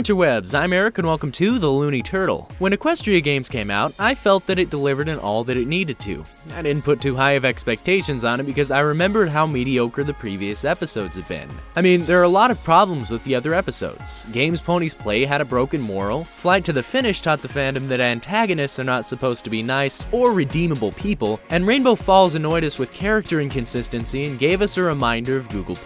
interwebs, I'm Eric and welcome to TheLooneyTurtle. When Equestria games came out, I felt that it delivered in all that it needed to. I didn't put too high of expectations on it because I remembered how mediocre the previous episodes had been. I mean, there are a lot of problems with the other episodes. Games Ponies Play had a broken moral, Flight to the Finish taught the fandom that antagonists are not supposed to be nice or redeemable people, and Rainbow Falls annoyed us with character inconsistency and gave us a reminder of Google+.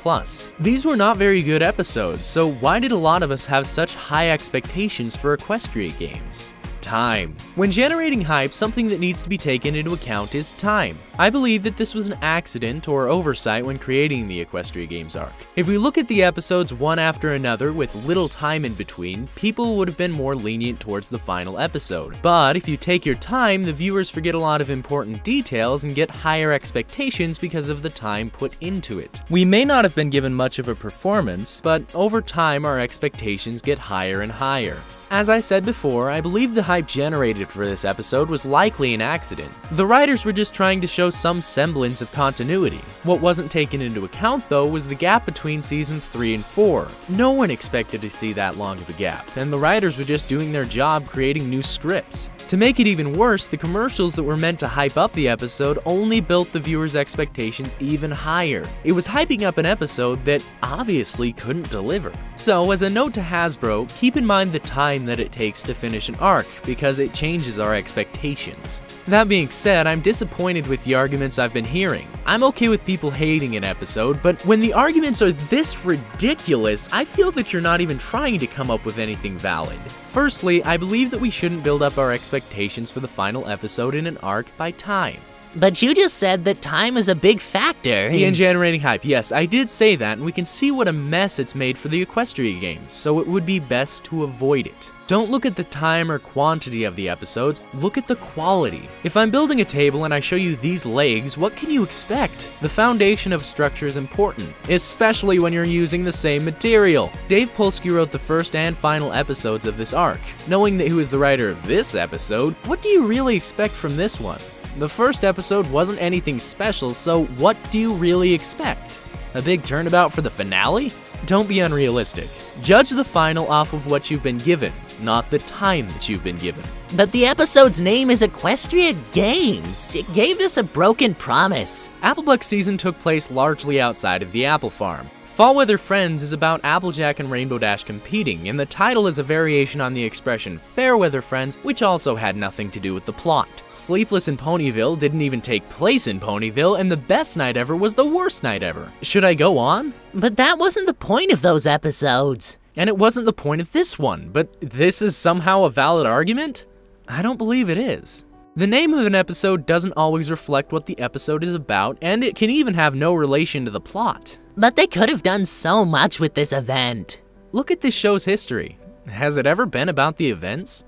These were not very good episodes, so why did a lot of us have such high expectations for Equestria games? Time. When generating hype, something that needs to be taken into account is time. I believe that this was an accident or oversight when creating the Equestria games arc. If we look at the episodes one after another with little time in between, people would have been more lenient towards the final episode. But if you take your time, the viewers forget a lot of important details and get higher expectations because of the time put into it. We may not have been given much of a performance, but over time our expectations get higher and higher. As I said before, I believe the hype generated for this episode was likely an accident. The writers were just trying to show some semblance of continuity. What wasn't taken into account though was the gap between seasons 3 and 4. No one expected to see that long of a gap, and the writers were just doing their job creating new scripts. To make it even worse, the commercials that were meant to hype up the episode only built the viewers' expectations even higher. It was hyping up an episode that obviously couldn't deliver. So, as a note to Hasbro, keep in mind the time that it takes to finish an arc, because it changes our expectations. That being said, I'm disappointed with the arguments I've been hearing. I'm okay with people hating an episode, but when the arguments are this ridiculous, I feel that you're not even trying to come up with anything valid. Firstly, I believe that we shouldn't build up our expectations for the final episode in an arc by time. But you just said that time is a big factor in generating hype. Yes, I did say that, and we can see what a mess it's made for the Equestria games, so it would be best to avoid it. Don't look at the time or quantity of the episodes, look at the quality. If I'm building a table and I show you these legs, what can you expect? The foundation of structure is important, especially when you're using the same material. Dave Polsky wrote the first and final episodes of this arc. Knowing that he was the writer of this episode, what do you really expect from this one? The first episode wasn't anything special, so what do you really expect? A big turnabout for the finale? Don't be unrealistic. Judge the final off of what you've been given, not the time that you've been given. But the episode's name is Equestria Games. It gave us a broken promise. Applebuck season took place largely outside of the apple farm. Fall Weather Friends is about Applejack and Rainbow Dash competing, and the title is a variation on the expression Fairweather Friends, which also had nothing to do with the plot. Sleepless in Ponyville didn't even take place in Ponyville, and the best night ever was the worst night ever. Should I go on? But that wasn't the point of those episodes. And it wasn't the point of this one, but this is somehow a valid argument? I don't believe it is. The name of an episode doesn't always reflect what the episode is about, and it can even have no relation to the plot. But they could have done so much with this event. Look at this show's history. Has it ever been about the events?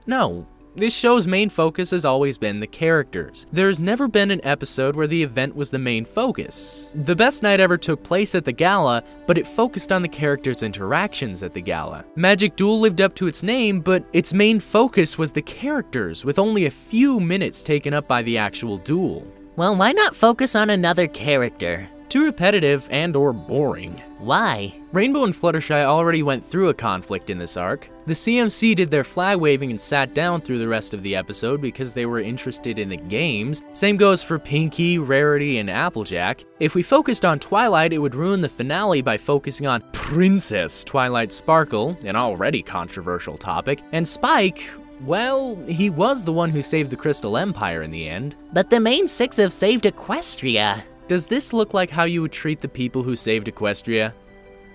No. This show's main focus has always been the characters. There's never been an episode where the event was the main focus. The best night ever took place at the gala, but it focused on the characters' interactions at the gala. Magic Duel lived up to its name, but its main focus was the characters, with only a few minutes taken up by the actual duel. Well, why not focus on another character? Too repetitive and or boring. Why? Rainbow and Fluttershy already went through a conflict in this arc. The CMC did their flag waving and sat down through the rest of the episode because they were interested in the games. Same goes for Pinkie, Rarity, and Applejack. If we focused on Twilight, it would ruin the finale by focusing on Princess Twilight Sparkle, an already controversial topic, and Spike. Well, he was the one who saved the Crystal Empire in the end. But the main six have saved Equestria. Does this look like how you would treat the people who saved Equestria?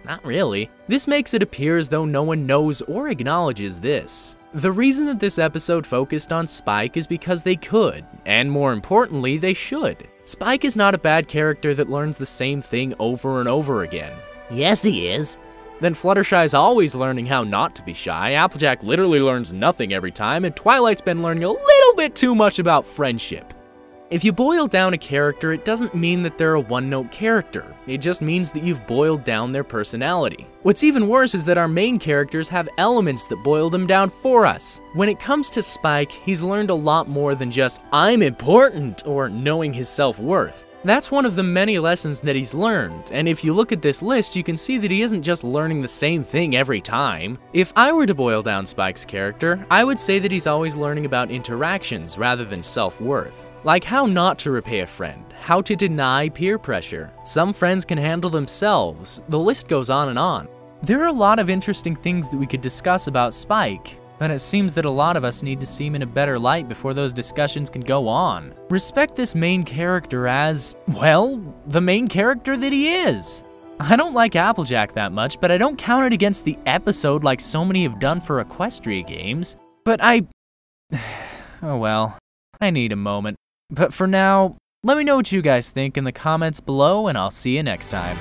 Not really. This makes it appear as though no one knows or acknowledges this. The reason that this episode focused on Spike is because they could, and more importantly, they should. Spike is not a bad character that learns the same thing over and over again. Yes, he is. Then Fluttershy's always learning how not to be shy, Applejack literally learns nothing every time, and Twilight's been learning a little bit too much about friendship. If you boil down a character, it doesn't mean that they're a one-note character. It just means that you've boiled down their personality. What's even worse is that our main characters have elements that boil them down for us. When it comes to Spike, he's learned a lot more than just, I'm important, or knowing his self-worth. That's one of the many lessons that he's learned, and if you look at this list, you can see that he isn't just learning the same thing every time. If I were to boil down Spike's character, I would say that he's always learning about interactions rather than self-worth. Like how not to repay a friend, how to deny peer pressure. Some friends can handle themselves. The list goes on and on. There are a lot of interesting things that we could discuss about Spike, but it seems that a lot of us need to see him in a better light before those discussions can go on. Respect this main character as, well, the main character that he is. I don't like Applejack that much, but I don't count it against the episode like so many have done for Equestria games. But oh well, I need a moment. But for now, let me know what you guys think in the comments below, and I'll see you next time.